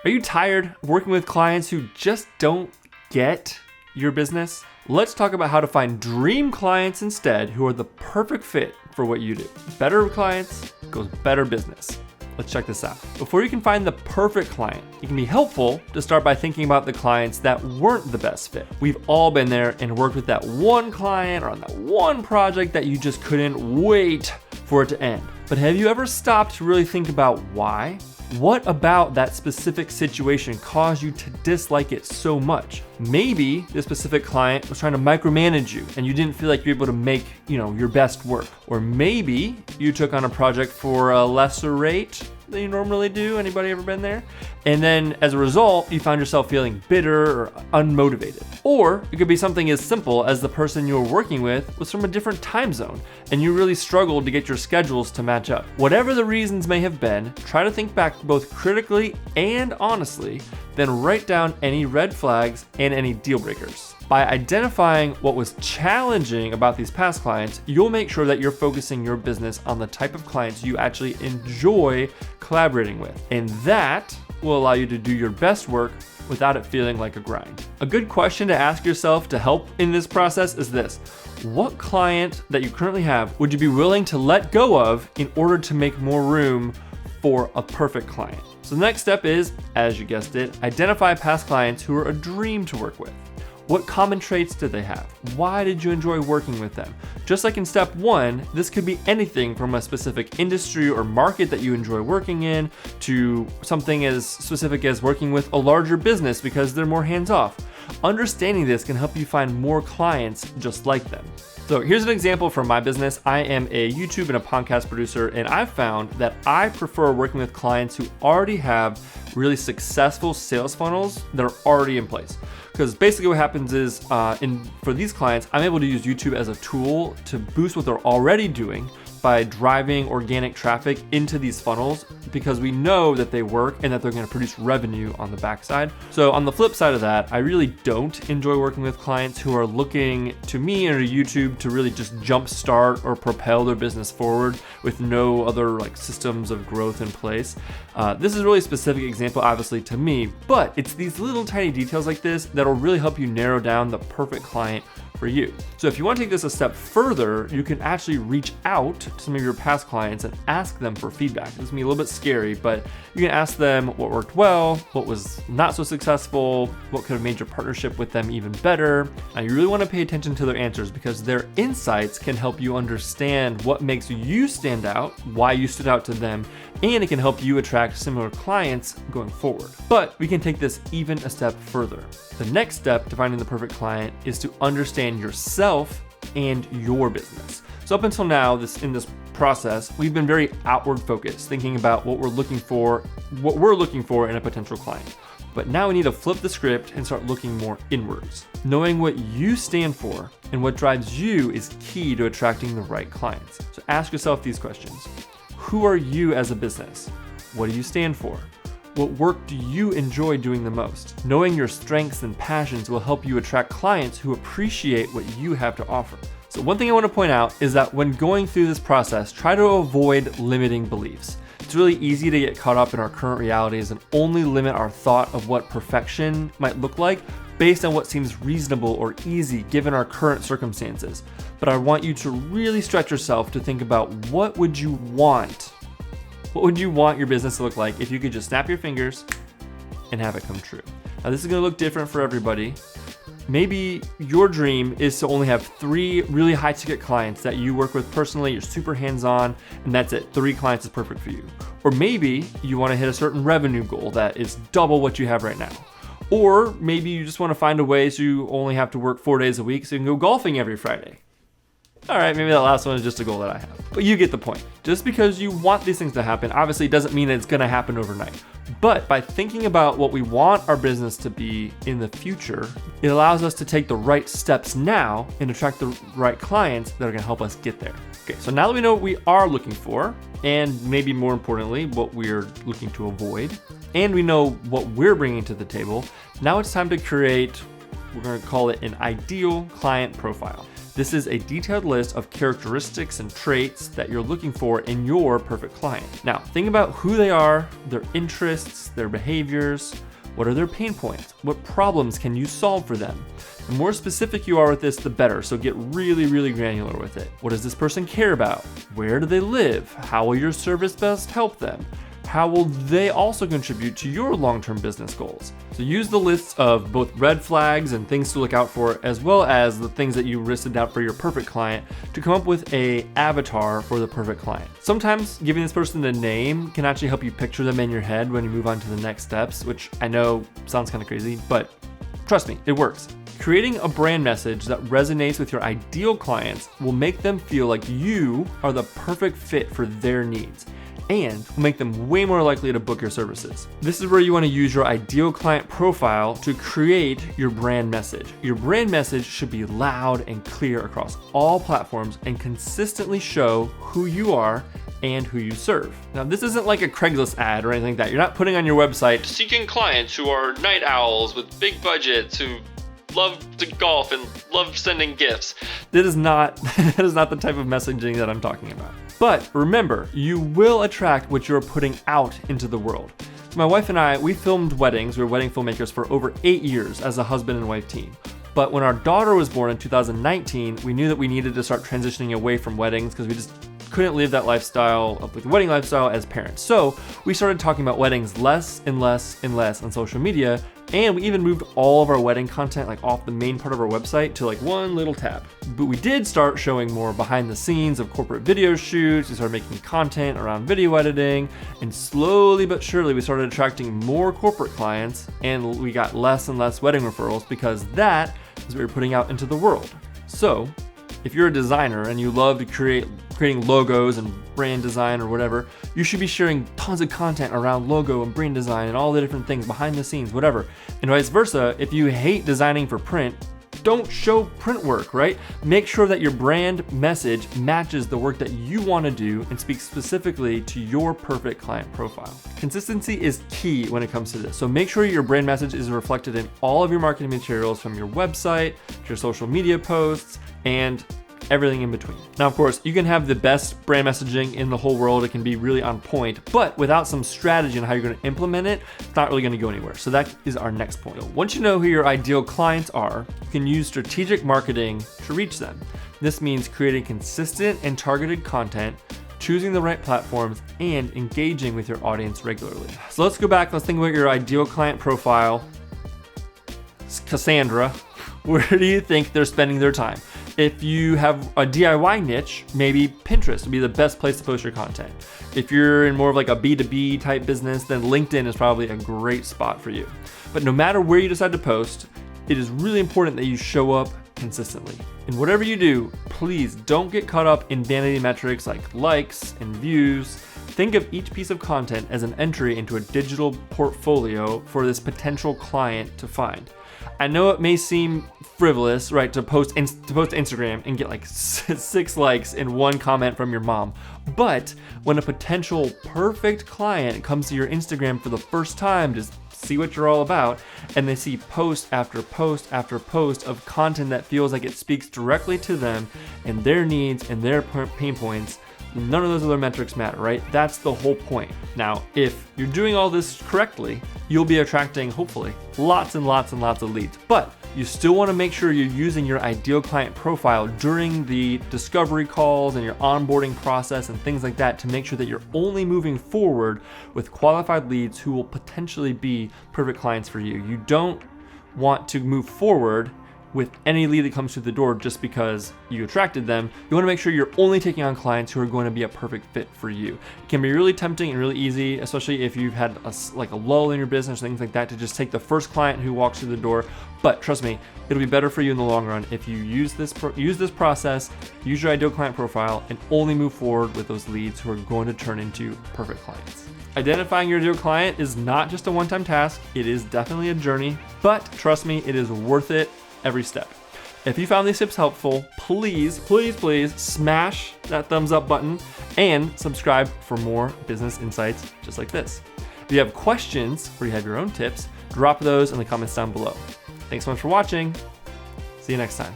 Are you tired of working with clients who just don't get your business? Let's talk about how to find dream clients instead who are the perfect fit for what you do. Better clients equals better business. Let's check this out. Before you can find the perfect client, it can be helpful to start by thinking about the clients that weren't the best fit. We've all been there and worked with that one client or on that one project that you just couldn't wait for it to end. But have you ever stopped to really think about why? What about that specific situation caused you to dislike it so much? Maybe this specific client was trying to micromanage you and you didn't feel like you were able to make, your best work. Or maybe you took on a project for a lesser rate than you normally do. Anybody ever been there? And then as a result, you found yourself feeling bitter or unmotivated. Or it could be something as simple as the person you were working with was from a different time zone and you really struggled to get your schedules to match up. Whatever the reasons may have been, try to think back both critically and honestly, then write down any red flags and any deal breakers. By identifying what was challenging about these past clients, you'll make sure that you're focusing your business on the type of clients you actually enjoy collaborating with. And that will allow you to do your best work without it feeling like a grind. A good question to ask yourself to help in this process is this: what client that you currently have would you be willing to let go of in order to make more room for a perfect client? So the next step is, as you guessed it, identify past clients who are a dream to work with. What common traits did they have? Why did you enjoy working with them? Just like in step one, this could be anything from a specific industry or market that you enjoy working in to something as specific as working with a larger business because they're more hands-off. Understanding this can help you find more clients just like them. So here's an example from my business. I am a YouTube and a podcast producer, and I've found that I prefer working with clients who already have really successful sales funnels that are already in place. Because basically what happens is, for these clients, I'm able to use YouTube as a tool to boost what they're already doing by driving organic traffic into these funnels because we know that they work and that they're going to produce revenue on the backside. So on the flip side of that, I really don't enjoy working with clients who are looking to me or to YouTube to really just jumpstart or propel their business forward with no other systems of growth in place. This is a really specific example, obviously, to me, but it's these little tiny details like this that'll really help you narrow down the perfect client for you. So if you want to take this a step further, you can actually reach out to some of your past clients and ask them for feedback. This is gonna be a little bit scary, but you can ask them what worked well, what was not so successful, what could have made your partnership with them even better. Now you really want to pay attention to their answers because their insights can help you understand what makes you stand out, why you stood out to them, and it can help you attract similar clients going forward. But we can take this even a step further. The next step to finding the perfect client is to understand yourself and your business. So up until now, in this process, we've been very outward focused, thinking about what we're looking for in a potential client. But now we need to flip the script and start looking more inwards. Knowing what you stand for and what drives you is key to attracting the right clients. So ask yourself these questions. Who are you as a business? What do you stand for? What work do you enjoy doing the most? Knowing your strengths and passions will help you attract clients who appreciate what you have to offer. So one thing I want to point out is that when going through this process, try to avoid limiting beliefs. It's really easy to get caught up in our current realities and only limit our thought of what perfection might look like based on what seems reasonable or easy given our current circumstances. But I want you to really stretch yourself to think about what would you want your business to look like if you could just snap your fingers and have it come true. Now this is going to look different for everybody. Maybe your dream is to only have 3 really high ticket clients that you work with personally, you're super hands-on, and that's it. 3 clients is perfect for you. Or maybe you want to hit a certain revenue goal that is double what you have right now. Or maybe you just want to find a way so you only have to work 4 days a week so you can go golfing every Friday. All right, maybe that last one is just a goal that I have. But you get the point. Just because you want these things to happen, obviously doesn't mean it's going to happen overnight. But by thinking about what we want our business to be in the future, it allows us to take the right steps now and attract the right clients that are going to help us get there. Okay, so now that we know what we are looking for, and maybe more importantly, what we're looking to avoid, and we know what we're bringing to the table, now it's time to create, we're going to call it an ideal client profile. This is a detailed list of characteristics and traits that you're looking for in your perfect client. Now, think about who they are, their interests, their behaviors. What are their pain points? What problems can you solve for them? The more specific you are with this, the better. So get really, really granular with it. What does this person care about? Where do they live? How will your service best help them? How will they also contribute to your long-term business goals? So use the lists of both red flags and things to look out for, as well as the things that you listed out for your perfect client to come up with an avatar for the perfect client. Sometimes giving this person a name can actually help you picture them in your head when you move on to the next steps, which I know sounds kind of crazy, but trust me, it works. Creating a brand message that resonates with your ideal clients will make them feel like you are the perfect fit for their needs, and will make them way more likely to book your services. This is where you want to use your ideal client profile to create your brand message. Your brand message should be loud and clear across all platforms and consistently show who you are and who you serve. Now, this isn't like a Craigslist ad or anything like that. You're not putting on your website, seeking clients who are night owls with big budgets who love to golf and love sending gifts. That is not the type of messaging that I'm talking about. But remember, you will attract what you're putting out into the world. My wife and I, we filmed weddings. We were wedding filmmakers for over 8 years as a husband and wife team. But when our daughter was born in 2019, we knew that we needed to start transitioning away from weddings because we just couldn't live that lifestyle of like the wedding lifestyle as parents. So we started talking about weddings less and less and less on social media. And we even moved all of our wedding content like off the main part of our website to like one little tab. But we did start showing more behind the scenes of corporate video shoots. We started making content around video editing, and slowly but surely we started attracting more corporate clients, and we got less and less wedding referrals because that is what we were putting out into the world. So if you're a designer and you love to creating logos and brand design or whatever, you should be sharing tons of content around logo and brand design and all the different things behind the scenes, whatever. And vice versa, if you hate designing for print, don't show print work, right? Make sure that your brand message matches the work that you want to do and speaks specifically to your perfect client profile. Consistency is key when it comes to this. So make sure your brand message is reflected in all of your marketing materials, from your website to your social media posts and everything in between. Now, of course, you can have the best brand messaging in the whole world. It can be really on point, but without some strategy on how you're going to implement it, it's not really going to go anywhere. So that is our next point. Once you know who your ideal clients are, you can use strategic marketing to reach them. This means creating consistent and targeted content, choosing the right platforms, and engaging with your audience regularly. So let's go back. Let's think about your ideal client profile. Cassandra, where do you think they're spending their time? If you have a DIY niche, maybe Pinterest would be the best place to post your content. If you're in more of like a B2B type business, then LinkedIn is probably a great spot for you. But no matter where you decide to post, it is really important that you show up consistently. And whatever you do, please don't get caught up in vanity metrics like likes and views. Think of each piece of content as an entry into a digital portfolio for this potential client to find. I know it may seem frivolous, right, to post to Instagram and get like 6 likes and 1 comment from your mom. But when a potential perfect client comes to your Instagram for the first time to see what you're all about, and they see post after post after post of content that feels like it speaks directly to them and their needs and their pain points, none of those other metrics matter, right? That's the whole point. Now, if you're doing all this correctly, you'll be attracting, hopefully, lots and lots and lots of leads. But you still want to make sure you're using your ideal client profile during the discovery calls and your onboarding process and things like that to make sure that you're only moving forward with qualified leads who will potentially be perfect clients for you. You don't want to move forward with any lead that comes through the door just because you attracted them. You want to make sure you're only taking on clients who are going to be a perfect fit for you. It can be really tempting and really easy, especially if you've had a lull in your business, things like that, to just take the first client who walks through the door. But trust me, it'll be better for you in the long run if you use this process, use your ideal client profile, and only move forward with those leads who are going to turn into perfect clients. Identifying your ideal client is not just a one-time task. It is definitely a journey, but trust me, it is worth it every step. If you found these tips helpful, please smash that thumbs up button and subscribe for more business insights just like this. If you have questions or you have your own tips, drop those in the comments down below. Thanks so much for watching. See you next time.